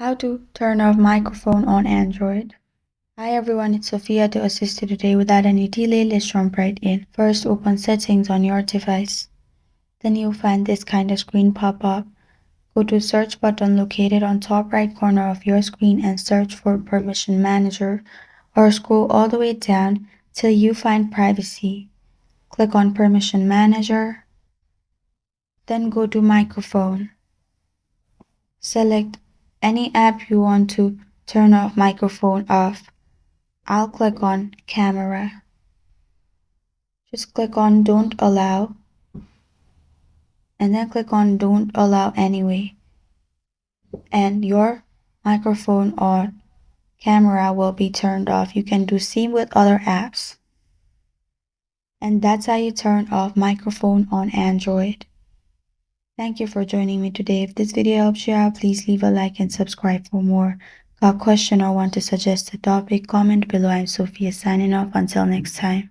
How to turn off microphone on Android. Hi everyone, it's Sophia to assist you today. Without any delay, let's jump right in. First, open settings on your device. Then you'll find this kind of screen pop up. Go to search button located on top right corner of your screen and search for permission manager, or scroll all the way down till you find privacy. Click on permission manager. Then go to microphone. Select any app you want to turn off microphone off. I'll click on camera. Just click on don't allow and then click on don't allow anyway. And your microphone or camera will be turned off. You can do same with other apps. And that's how you turn off microphone on Android. Thank you for joining me today. If this video helps you out, please leave a like and subscribe for more. Got a question or want to suggest a topic? Comment below. I'm Sophia signing off. Until next time.